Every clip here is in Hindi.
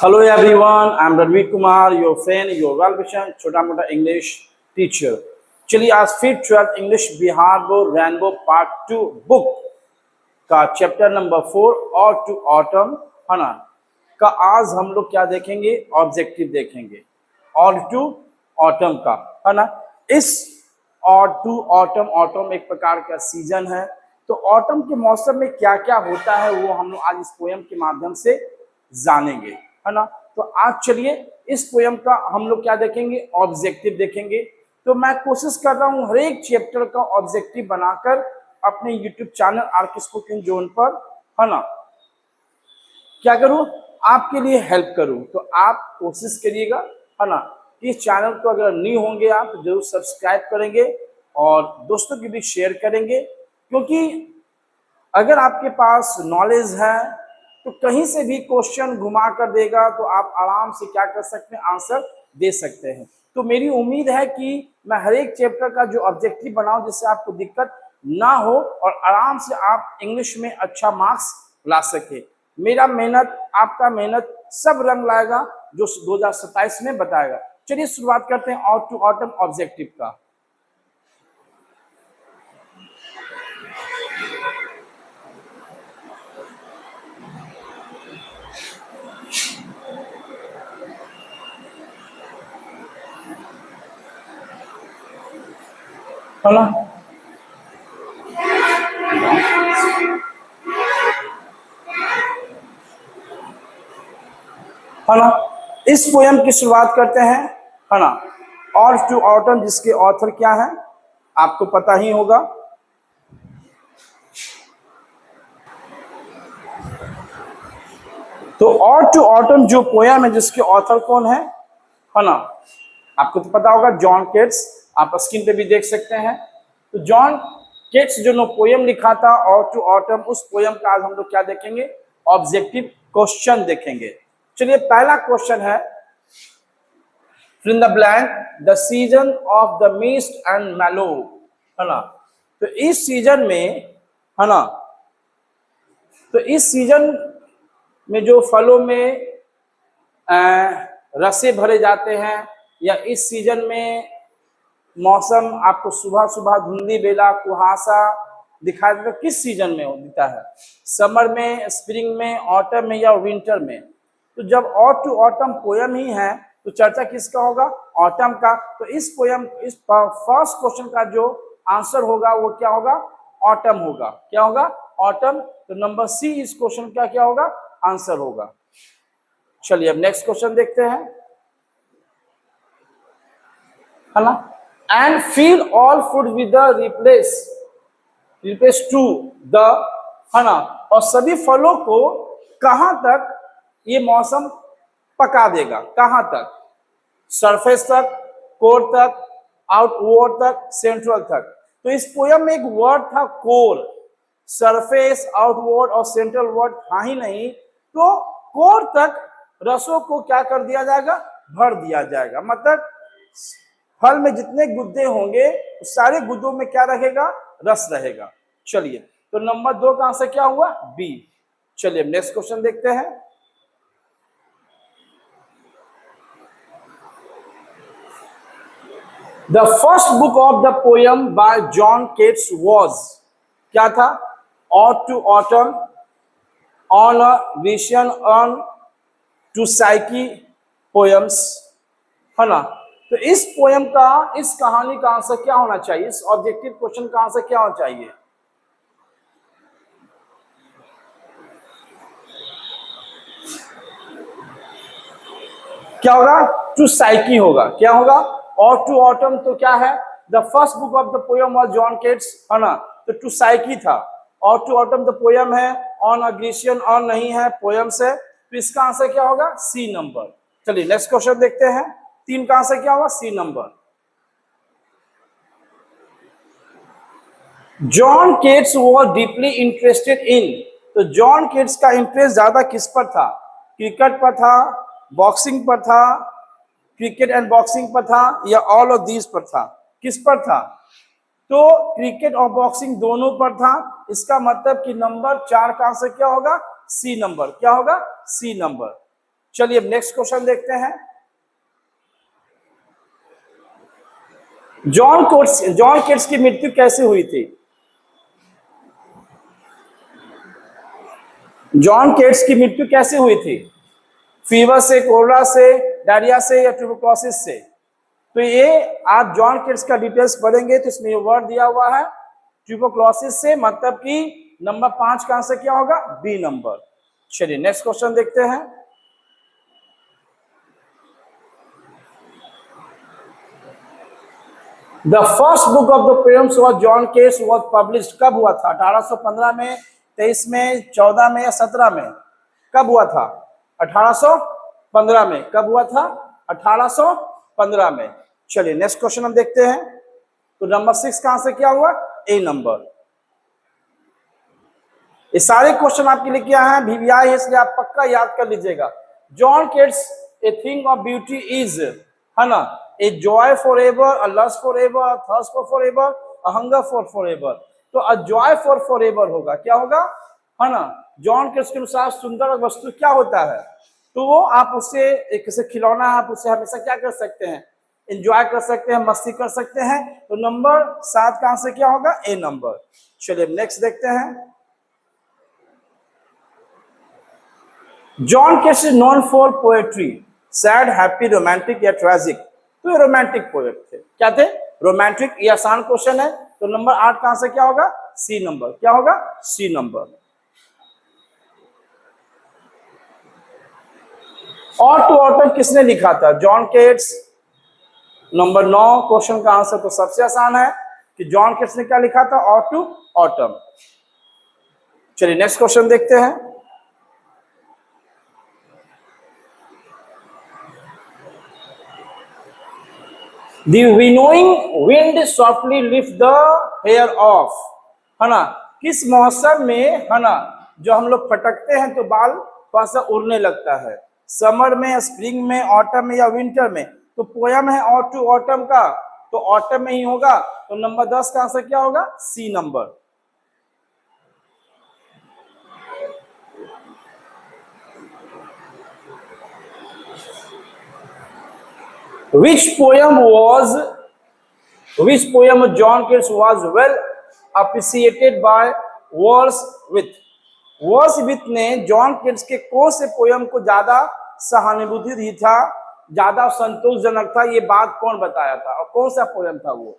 Hello everyone, I'm Ranveer Kumar, your friend, your well-wisher, छोटा मोटा इंग्लिश टीचर। चलिए आज फिर 12th English Bihar board rainbow part 2 book का चैप्टर नंबर 4 और टू ऑटम है ना का आज हम लोग क्या देखेंगे, ऑब्जेक्टिव देखेंगे और टू ऑटम का है ना। इस और टू ऑटम, ऑटम एक प्रकार का सीजन है, तो ऑटम के मौसम में क्या क्या होता है वो हम लोग आज इस पोयम के माध्यम से जानेंगे है ना। तो आज चलिए इस पोयम का हम लोग क्या देखेंगे, ऑब्जेक्टिव देखेंगे। तो मैं कोशिश कर रहा हूँ हर एक चैप्टर का ऑब्जेक्टिव बनाकर अपने YouTube channel RK spoken zone पर है ना क्या करूँ, आपके लिए हेल्प करूँ। तो आप कोशिश करिएगा है ना, इस चैनल को अगर न्यू होंगे आप तो जरूर सब्सक्राइब करेंगे और दोस्तों के भी शेयर करेंगे, क्योंकि अगर आपके पास नॉलेज है तो कहीं से भी क्वेश्चन घुमा कर देगा तो आप आराम से क्या कर सकते हैं, आंसर दे सकते हैं। तो मेरी उम्मीद है कि मैं हर एक चैप्टर का जो ऑब्जेक्टिव बनाऊं जिससे आपको दिक्कत ना हो और आराम से आप इंग्लिश में अच्छा मार्क्स ला सके। मेरा मेहनत, आपका मेहनत सब रंग लाएगा जो 2027 में बताएगा। चलिए शुरुआत करते हैं और टू ऑटम ऑब्जेक्टिव का। है ना, है ना। इस पोयम की शुरुआत करते हैं है ना, और टू ऑटम जिसके ऑथर क्या है आपको पता ही होगा। तो और टू ऑटम जो पोयम है जिसके ऑथर कौन है ना, आपको तो पता होगा, जॉन केट्स। आप स्क्रीन पे भी देख सकते हैं। तो जॉन केट्स जो पोयम लिखा था और टू ऑटम, उस पोयम का आज हम लोग क्या देखेंगे, ऑब्जेक्टिव क्वेश्चन देखेंगे। चलिए पहला क्वेश्चन है, fill in the blank, the season of the mist and mallow है ना। तो इस सीजन में है ना, तो इस सीजन में जो फलों में रसे भरे जाते हैं, या इस सीजन में मौसम आपको सुबह सुबह धुंधली बेला कुहासा दिखाई देता है, किस सीजन में होता है, समर में, स्प्रिंग में, ऑटम में या विंटर में। तो जब और टू ऑटम पोयम ही है तो चर्चा किसका होगा, ऑटम का। तो इस पोयम, इस फर्स्ट क्वेश्चन का जो आंसर होगा वो क्या होगा, ऑटम होगा। क्या होगा, ऑटम। तो नंबर सी इस क्वेश्चन का क्या होगा, आंसर होगा। चलिए अब नेक्स्ट क्वेश्चन देखते हैं है ना। And fill all food with the replace to the है ना, और सभी फलों को कहां तक ये मौसम पका देगा, कहां तक, सरफेस तक, कोर तक, आउटवर्ड तक, सेंट्रल तक। तो इस पोयम में एक वर्ड था कोर, सरफेस, आउटवर्ड और सेंट्रल वर्ड था ही नहीं, तो कोर तक रसों को क्या कर दिया जाएगा, भर दिया जाएगा। मतलब फल में जितने गुद्दे होंगे उस सारे गुद्दों में क्या रहेगा, रस रहेगा। चलिए तो नंबर 2 का आंसर क्या हुआ, बी। चलिए नेक्स्ट क्वेश्चन देखते हैं। The first book of the poem by John Keats was, क्या था, और to autumn, on a vision, on to psyche poems है ना। तो इस पोयम का, इस कहानी का आंसर क्या होना चाहिए, इस ऑब्जेक्टिव क्वेश्चन का आंसर क्या होना चाहिए, क्या होगा, टू साइकी होगा। क्या होगा, और टू ऑटम तो क्या है, the first book of the poem was John Keats है ना, तो टू साइकी था। और टू ऑटम द पोयम है, ऑन अ ग्रीशियन, ऑन नहीं है, पोयम से, तो इसका आंसर क्या होगा, सी नंबर। चलिए नेक्स्ट क्वेश्चन देखते हैं। 3 का आंसर क्या होगा, C number. John Keats was deeply interested in, तो जॉन केट्स का इंटरेस्ट ज्यादा किस पर था, क्रिकेट पर था, बॉक्सिंग पर था, क्रिकेट एंड बॉक्सिंग पर था, या ऑल ऑफ दीज पर था, किस पर था, तो क्रिकेट और बॉक्सिंग दोनों पर था। इसका मतलब कि नंबर 4 का आंसर क्या होगा, सी नंबर। क्या होगा, सी नंबर। चलिए अब नेक्स्ट क्वेश्चन देखते हैं। जॉन केट्स की मृत्यु कैसे हुई थी? जॉन केट्स की मृत्यु कैसे हुई थी? फीवर से, कोरोना से, डायरिया से या ट्यूबरकुलोसिस से? तो ये आप जॉन केट्स का डिटेल्स पढ़ेंगे तो इसमें ये वर्ड दिया हुआ है ट्यूबरकुलोसिस से, मतलब कि नंबर 5 का आंसर क्या होगा? B number. चलिए नेक्स्ट क्वेश्चन देखते हैं। The first book of the poems of John Keats was published कब हुआ था? 1815 में, 23 में, 14 में या 17 में? कब हुआ था? 1815 में। कब हुआ था? 1815 में। चलिए नेक्स्ट क्वेश्चन हम देखते हैं। तो नंबर 6 का आंसर क्या हुआ? ए नंबर। ये सारे क्वेश्चन आपके लिए क्या है? वीवीआई है, इसलिए आप पक्का याद कर लीजिएगा। John Keats a thing of beauty is, है ना, a joy for ever, a lust for ever, thirst for ever, a hunger for ever. तो अ जॉय फॉर एवर होगा, क्या होगा, है ना। जॉन केट्स के अनुसार सुंदर वस्तु क्या होता है? तो वो आप उससे एक से खिलौना, आप उससे हमेशा क्या कर सकते हैं? एंजॉय कर सकते हैं, मस्ती कर सकते हैं। तो नंबर 7 का आंसर क्या होगा? A number. चलिए नेक्स्ट देखते हैं। John Keats is known for poetry, sad, happy, romantic या ट्रेजिक? तो ये रोमांटिक पोएट थे। क्या थे? रोमांटिक। ये आसान क्वेश्चन है। तो नंबर 8 का आंसर क्या होगा? C number. क्या होगा? C number. और टू ऑटम किसने लिखा था? John Keats. नंबर 9 क्वेश्चन का आंसर तो सबसे आसान है कि जॉन केट्स ने क्या लिखा था? और टू ऑटम। चलिए नेक्स्ट क्वेश्चन देखते हैं। The winnowing wind softly lift the hair off, है ना। किस मौसम में, है ना, जो हम लोग फटकते हैं तो बाल थोड़ा सा उड़ने लगता है? समर में, स्प्रिंग में, ऑटम में या विंटर में? तो पोयम है और टू ऑटम का, तो ऑटम में ही होगा। तो नंबर 10 का आंसर क्या होगा? C number. Which poem of John Keats was well appreciated by Wordsworth? Wordsworth ने जॉन केट्स के कौन से पोयम को ज्यादा सहानुभूति दी था, ज्यादा संतोषजनक था? ये बात कौन बताया था और कौन सा पोयम था? वो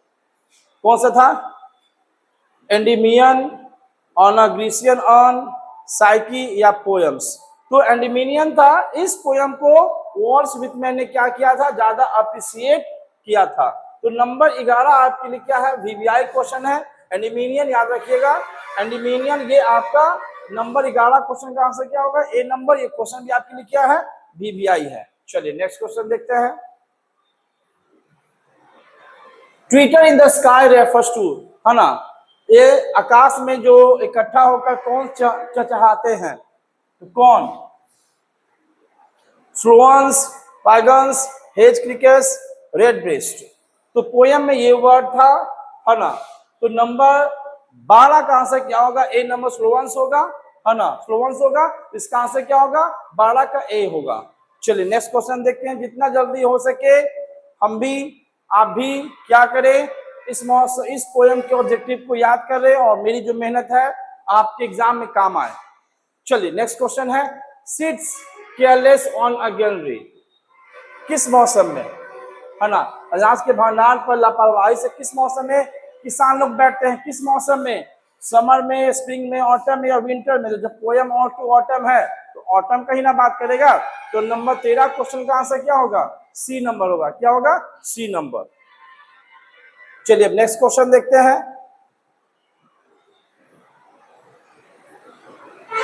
कौन सा था? Endymion, on a Grecian on, psyche या पोयम्स? तो एंडीमियन था। इस पोयम को वर्ड्सवर्थ ने क्या किया था? ज्यादा अप्रिशिएट किया था। तो नंबर 11 आपके लिए क्या है? वीवीआई क्वेश्चन है। एंडीमियन याद रखिएगा। एंडीमियन ये आपका नंबर 11 क्वेश्चन का आंसर क्या होगा? A number. ये क्वेश्चन भी आपके लिए क्या है? वीवीआई है। चलिए नेक्स्ट क्वेश्चन देखते हैं। Twitter in the sky refers to, है ना, ये आकाश में जो इकट्ठा होकर कौन चहचहाते हैं? तो कौन? स्लोअन्स, पैगन्स, हेज क्रिकेट्स, रेड ब्रेस्ट? तो पोयम में ये वर्ड था, है ना। तो नंबर 12 का आंसर क्या होगा? ए नंबर स्लोअन्स होगा, है ना, स्लोअन्स होगा। इसका आंसर क्या होगा? 12 का ए होगा। चलिए नेक्स्ट क्वेश्चन देखते हैं। जितना जल्दी हो सके हम भी, आप भी क्या करें, इस पोयम के ऑब्जेक्टिव को याद करें और मेरी जो मेहनत है आपके एग्जाम में काम आए। चलिए नेक्स्ट क्वेश्चन है। Sits careless on a gallery, किस मौसम में, है ना? अनाज के भंडार पर लापरवाही से किस मौसम में किसान लोग बैठते हैं? किस मौसम में? समर में, स्प्रिंग में, ऑटम में या विंटर में? जब पोयम और टू ऑटम है तो ऑटम का ही ना बात करेगा। तो नंबर 13 क्वेश्चन का आंसर क्या होगा? सी नंबर होगा। क्या होगा? C number. चलिए अब नेक्स्ट क्वेश्चन देखते हैं।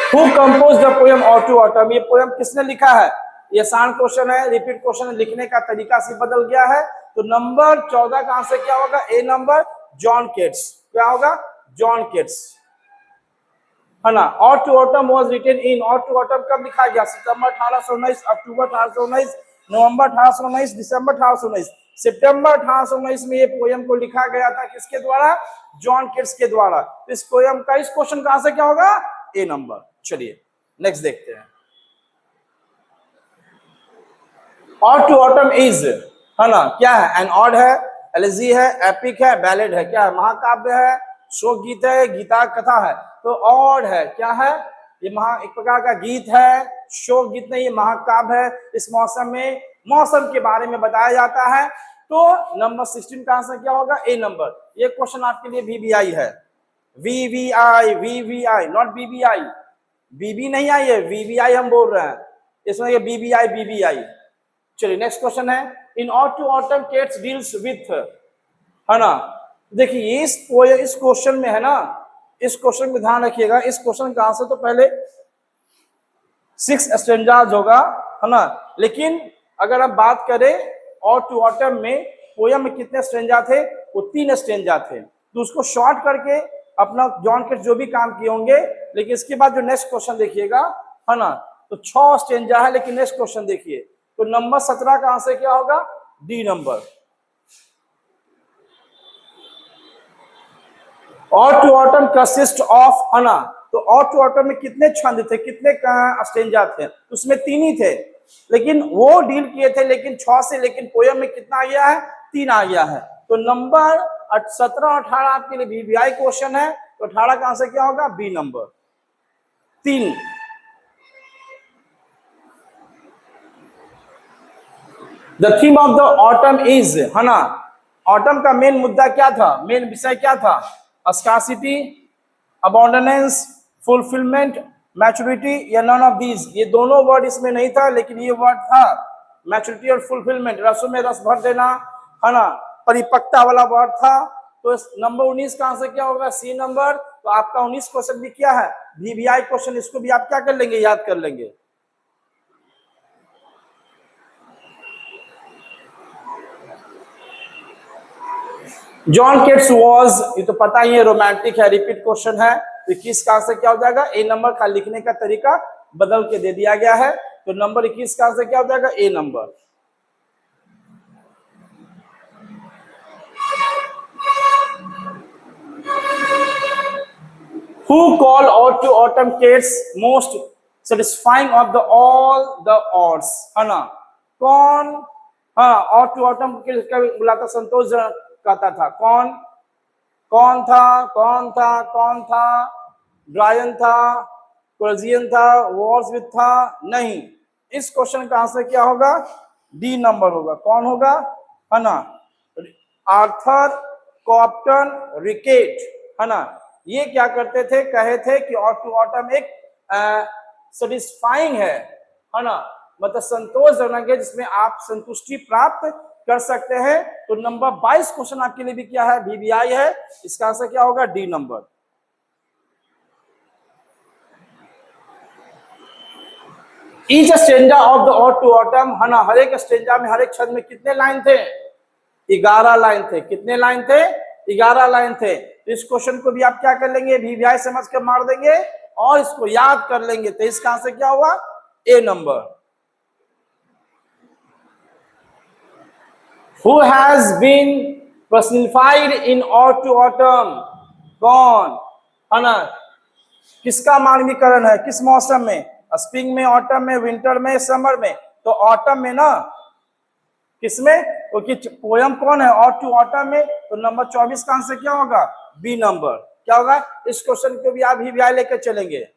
Who composed the poem Ode to Autumn? ये पोयम किसने लिखा है? ये आसान क्वेश्चन है, रिपीट क्वेश्चन है, लिखने का तरीका से बदल गया है। तो नंबर 14 का आंसर क्या होगा? A number, John Keats. क्या होगा? जॉन केट्स, है ना। Ode to autumn was written in, ode to autumn कब लिखा गया? सितंबर 1819, अक्टूबर 1819, नवंबर 1819, दिसंबर 1819? सितंबर 1819 में ये पोयम को लिखा गया था। किसके द्वारा? जॉन केट्स के द्वारा। इस पोयम का, इस क्वेश्चन का आंसर क्या होगा? A number. चलिए नेक्स्ट देखते हैं। ऑड टू ऑटम इज, है ना, क्या है? एन ऑड है, एलेजी है, एपिक है, बैलेड है, क्या है? महाकाव्य है, शोक गीत है, गीता कथा है। तो ऑड है, क्या है? ये एक प्रकार का गीत है, शोक गीत नहीं, ये महाकाव्य है। इस मौसम में मौसम के बारे में बताया जाता है। तो नंबर 16 का आंसर क्या होगा? A number. ये क्वेश्चन आपके लिए वीवीआई है, वीवीआई, वीवीआई नॉट बीबीआई। बीबी नहीं आई है, वीवीआई हम बोल रहे हैं, इसमें ये बीबीआई बीबीआई। चलिए नेक्स्ट क्वेश्चन है, in ode to autumn Keats deals with, है ना। देखिए इस क्वेश्चन में है ना, इस क्वेश्चन में ध्यान रखिएगा, इस क्वेश्चन का आंसर तो पहले 6 स्टेंजाज होगा, है ना। लेकिन अगर हम बात करें ऑड टू ऑटम में पोयम में कितने स्टेंजा थे? वो 3 स्टेंजा थे। तो उसको शॉर्ट करके अपना जॉन केट्स जो भी काम किए होंगे। लेकिन इसके बाद जो नेक्स्ट क्वेश्चन देखिएगा, है ना, तो 6 स्टेंजा है। लेकिन नेक्स्ट क्वेश्चन देखिए, तो नंबर 17 का आंसर क्या होगा? D number. Ode to autumn consist of, है ना, तो ऑड टू ऑटम में कितने छंद थे, कितने स्टेंजा थे? उसमें 3 ही थे, लेकिन वो डील किए थे लेकिन 6 से। लेकिन पोयम में कितना आ गया है? 3 आ गया है। तो नंबर 17 और 18 आपके लिए वीवीआई क्वेश्चन है। तो 18 का आंसर क्या होगा? B number, 3। The theme of the autumn is, है ना, ऑटम का मेन मुद्दा क्या था? मेन विषय क्या था? स्कार्सिटी, अबंडेंस, फुलफिलमेंट, मैच्योरिटी, या नन ऑफ दीज। ये दोनों वर्ड इसमें नहीं था, लेकिन ये वर्ड था, मैच्योरिटी और फुलफिलमेंट, रसों में रस भर देना, है ना, परिपक्वता वाला वर्ड था। तो नंबर 19 का आंसर क्या होगा? C number. तो आपका 19 क्वेश्चन भी क्या है? VVI question. इसको भी आप क्या कर लेंगे? याद कर लेंगे। जॉन केट्स वॉज, ये तो पता ही है, रोमांटिक है, रिपीट क्वेश्चन है। तो 21 का आंसर क्या हो जाएगा? ए नंबर। का लिखने का तरीका बदल के दे दिया गया है। तो नंबर 21 का आंसर क्या हो जाएगा? ए number. Who call out to autumn cats most satisfying of the all the odds, है ना। कौन, हाँ, और टू ऑटम का बुलाता, संतोष कहता था। कौन कौन था? कौन था? कौन था? ड्रायन था, कोर्जियन था, वॉर्सविथ था? नहीं। इस क्वेश्चन का आंसर क्या होगा? डी नंबर होगा। कौन होगा? है ना, आर्थर कॉप्टन रिकेट, है ना। ये क्या करते थे? कहे थे कि ऑड टू ऑटम एक सेटिस्फाइंग है ना, मतलब संतोषजनक है, जिसमें आप संतुष्टि प्राप्त कर सकते हैं। तो नंबर 22 क्वेश्चन आपके लिए भी क्या है? वीवीआई है। इसका आंसर क्या होगा? D number. Each stanza of the ode to autumn, है ना, हर एक स्टेंजा में, हर एक छंद में कितने लाइन थे? 11 लाइन थे। कितने लाइन थे? 11 लाइन थे। तो इस क्वेश्चन को भी आप क्या कर लेंगे? वीवीआई समझ कर मार देंगे और इसको याद कर लेंगे। तो इसका आंसर क्या हुआ? ए number. Who has been personified in Ode to Autumn? कौन, है ना, किसका मानवीकरण है? किस मौसम में? स्प्रिंग में, ऑटम में, विंटर में, समर में? तो ऑटम में ना, किसमें? क्योंकि पोयम कौन है? ऑड टू ऑटम में। तो नंबर 24 का आंसर क्या होगा? B number. क्या होगा? इस क्वेश्चन को भी आप वीवीआई लेकर चलेंगे।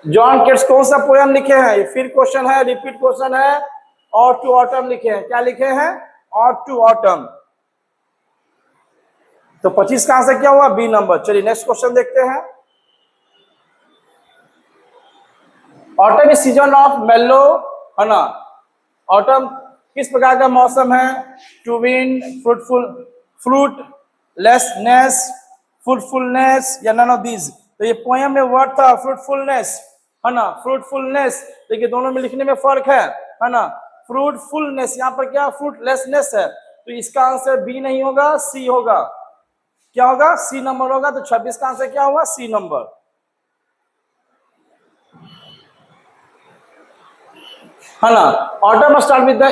जॉन केट्स कौन सा पोयम लिखे हैं? ये फिर क्वेश्चन है, रिपीट क्वेश्चन है। ऑड टू ऑटम लिखे हैं। क्या लिखे हैं? Ode to autumn. तो 25 का आंसर क्या हुआ? B number. चलिए नेक्स्ट क्वेश्चन देखते हैं। ऑटम इज सीजन ऑफ मेलो, है ना। ऑटम किस प्रकार का मौसम है? To win, fruitful, fruitlessness, fruitfulness, या नन ऑफ दीज। तो ये पोयम में वर्ड था फ्रूटफुलनेस, है ना, फ्रूटफुलनेस। देखिए दोनों में लिखने में फर्क है ना। फ्रूटफुलनेस, यहाँ पर क्या? फ्रूटलेसनेस है। तो इसका आंसर बी नहीं होगा, सी होगा। क्या होगा? सी नंबर होगा। तो 26 का आंसर क्या हुआ? सी नंबर, है ना। Autumn start with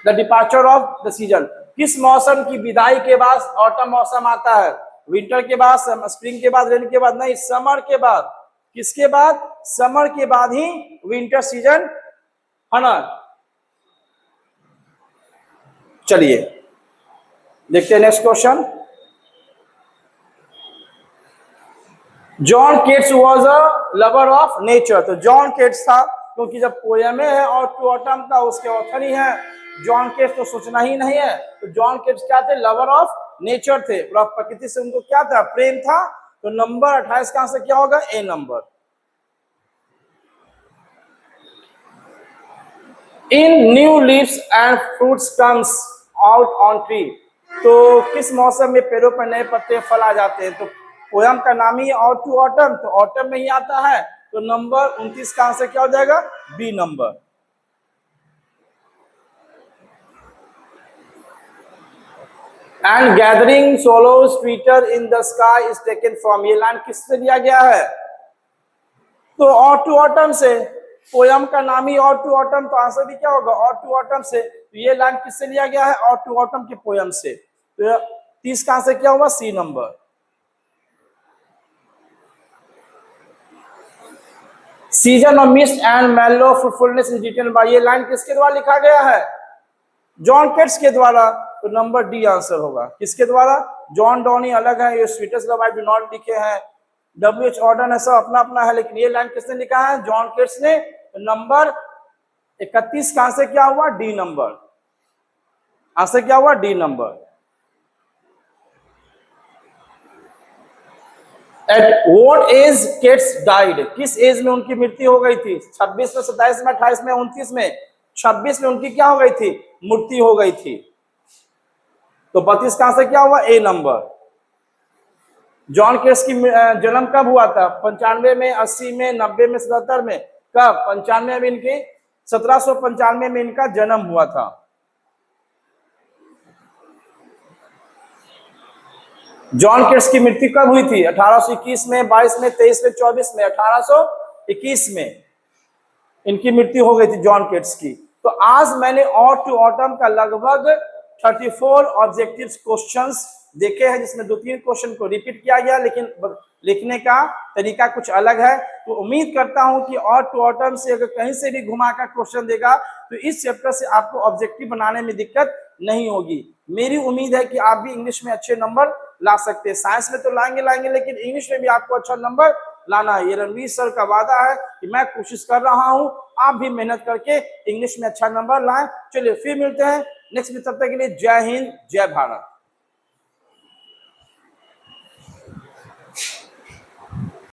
the departure of the season. किस मौसम की विदाई के बाद ऑटम मौसम आता है? विंटर के बाद, स्प्रिंग के बाद, रेन के बाद? नहीं, समर के बाद। किसके बाद? समर के बाद ही विंटर सीजन है ना। चलिए देखते हैं next question. John Keats was a lover of nature. तो जॉन केट्स था, क्योंकि जब पोयम है और टू ऑटम का उसके ऑथर ही है जॉन केट्स, तो सोचना ही नहीं है। तो जॉन केट्स क्या थे? लवर ऑफ नेचर थे, प्रकृति से उनको क्या था? प्रेम था। तो नंबर 28 कहां से क्या होगा? A number. In new leaves and fruits comes out on tree. तो किस मौसम में पेड़ों पर नए पत्ते फल आ जाते हैं? तो पोयम का नाम ही और टू ऑटम, तो ऑटम में ही आता है। तो नंबर 29 का आंसर क्या हो जाएगा? B number. And gathering swallows twitter in the sky is taken from. ये लाइन किससे लिया गया है? तो और टू ऑटम से। पोयम का नाम ही और टू ऑटम, तो आंसर भी क्या होगा? और टू ऑटम से। तो ये लाइन किससे लिया गया है? और टू ऑटम के पोयम से। तो 30 का आंसर क्या होगा? C number. Season of mist and mellow fruitfulness is written by. ये लाइन किसके द्वारा लिखा गया है? जॉन केट्स के द्वारा। तो नंबर डी आंसर होगा। किसके द्वारा? जॉन डॉनी अलग है, ये sweetest love I do not लिखे हैं, डब्ल्यू.एच. ऑर्डन है, सब अपना अपना है, लेकिन ये लाइन किसने लिखा है? जॉन केट्स ने। तो नंबर 31 का आंसर क्या हुआ? D number. आंसर क्या हुआ? D number. At what age Keats died. किस एज में उनकी मृत्यु हो गई थी? 26 में, 27 में, 28 में, 29 में? 26 में उनकी क्या हो गई थी? मृत्यु हो गई थी। तो 32 का आंसर क्या हुआ? ए नंबर। जॉन केट्स की जन्म कब हुआ था? 95 में, 80 में, 90 में, 77 में? कब? 95 में इनकी 1795 में इनका जन्म हुआ था। जॉन केट्स की मृत्यु कब हुई थी? 1821 में, 22 में, 23 में, 24 में? 1821 में इनकी मृत्यु हो गई थी जॉन केट्स की। तो आज मैंने और टू ऑटम का लगभग 34 ऑब्जेक्टिव क्वेश्चंस देखे हैं, जिसमें 2-3 क्वेश्चन को रिपीट किया गया, लेकिन लिखने का तरीका कुछ अलग है। तो उम्मीद करता हूं कि और टू ऑटम से अगर कहीं से भी घुमाकर क्वेश्चन देगा तो इस चैप्टर से आपको ऑब्जेक्टिव बनाने में दिक्कत नहीं होगी। मेरी उम्मीद है कि आप भी इंग्लिश में अच्छे नंबर ला सकते हैं। साइंस में तो लाएंगे, लेकिन इंग्लिश में भी आपको अच्छा नंबर लाना है। ये रणवीर सर का वादा है कि मैं कोशिश कर रहा हूं, आप भी मेहनत करके इंग्लिश में अच्छा नंबर लाएं। चलिए फिर मिलते हैं नेक्स्ट में, तब तक के लिए जय हिंद, जय भारत।